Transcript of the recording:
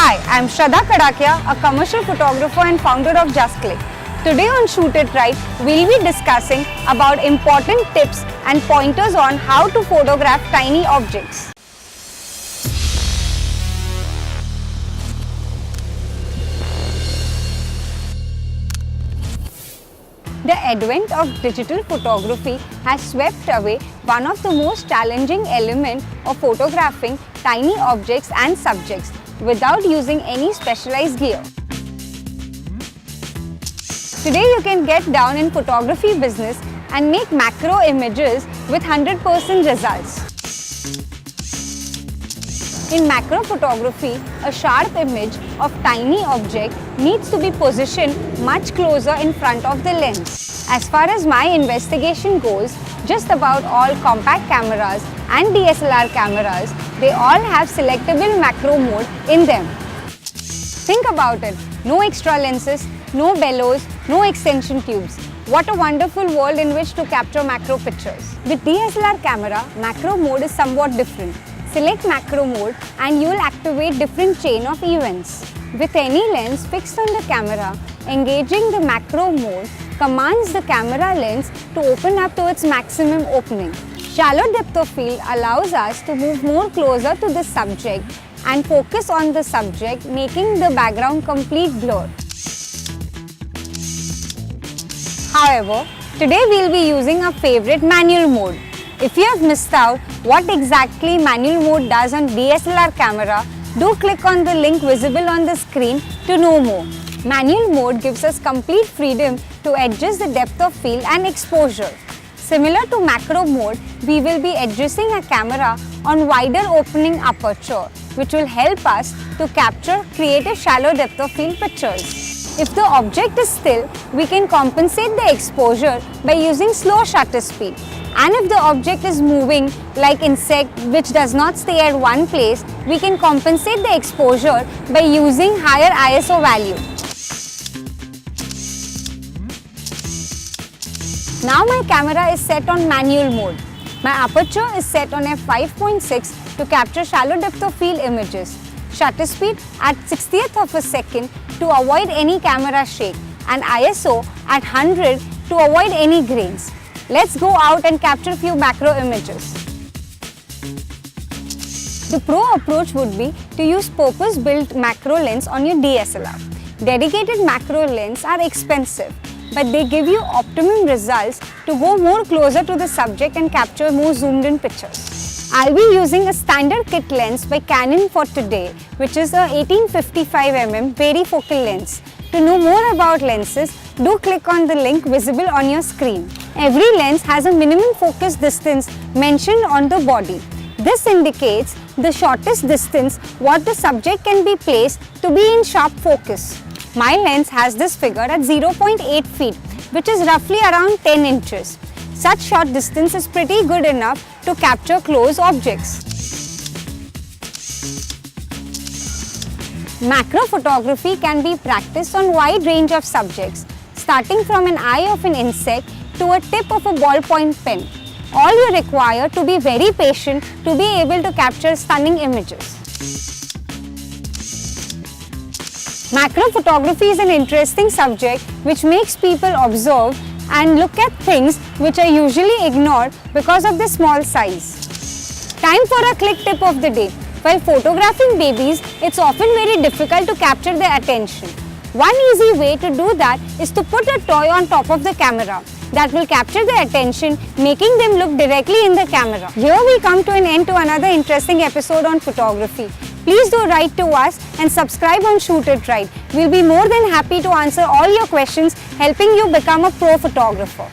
Hi, I am Shraddha Kadakia, a commercial photographer and founder of Just Click. Today on Shoot It Right, we'll be discussing about important tips and pointers on how to photograph tiny objects. The advent of digital photography has swept away one of the most challenging elements of photographing tiny objects and subjects without using any specialized gear. Today you can get down in photography business and make macro images with 100% results. In macro photography, a sharp image of tiny object needs to be positioned much closer in front of the lens. As far as my investigation goes, just about all compact cameras and DSLR cameras, they all have selectable macro mode in them. Think about it, no extra lenses, no bellows, no extension tubes. What a wonderful world in which to capture macro pictures. With DSLR camera, macro mode is somewhat different. Select macro mode and you will activate different chain of events. With any lens fixed on the camera, engaging the macro mode commands the camera lens to open up to its maximum opening. Shallow depth of field allows us to move more closer to the subject and focus on the subject, making the background complete blur. However, today we'll be using our favorite manual mode. If you have missed out what exactly manual mode does on DSLR camera, do click on the link visible on the screen to know more. Manual mode gives us complete freedom to adjust the depth of field and exposure. Similar to macro mode, we will be adjusting a camera on wider opening aperture, which will help us to create a shallow depth of field pictures. If the object is still, we can compensate the exposure by using slow shutter speed. And if the object is moving like insect which does not stay at one place, we can compensate the exposure by using higher ISO value. Now my camera is set on manual mode. My aperture is set on f5.6 to capture shallow depth of field images. Shutter speed at 60th of a second to avoid any camera shake and ISO at 100 to avoid any grains. Let's go out and capture few macro images. The pro approach would be to use purpose-built macro lens on your DSLR. Dedicated macro lens are expensive, but they give you optimum results to go more closer to the subject and capture more zoomed in pictures. I'll be using a standard kit lens by Canon for today, which is a 1855mm varifocal lens. To know more about lenses, do click on the link visible on your screen. Every lens has a minimum focus distance mentioned on the body. This indicates the shortest distance what the subject can be placed to be in sharp focus. My lens has this figure at 0.8 feet, which is roughly around 10 inches. Such short distance is pretty good enough to capture close objects. Macro photography can be practiced on a wide range of subjects, starting from an eye of an insect to a tip of a ballpoint pen. All you require to be very patient to be able to capture stunning images. Macro photography is an interesting subject which makes people observe and look at things which are usually ignored because of the small size. Time for a click tip of the day. While photographing babies, it's often very difficult to capture their attention. One easy way to do that is to put a toy on top of the camera. That will capture their attention, making them look directly in the camera. Here we come to an end to another interesting episode on photography. Please do write to us and subscribe on Shoot It Right. We'll be more than happy to answer all your questions, helping you become a pro photographer.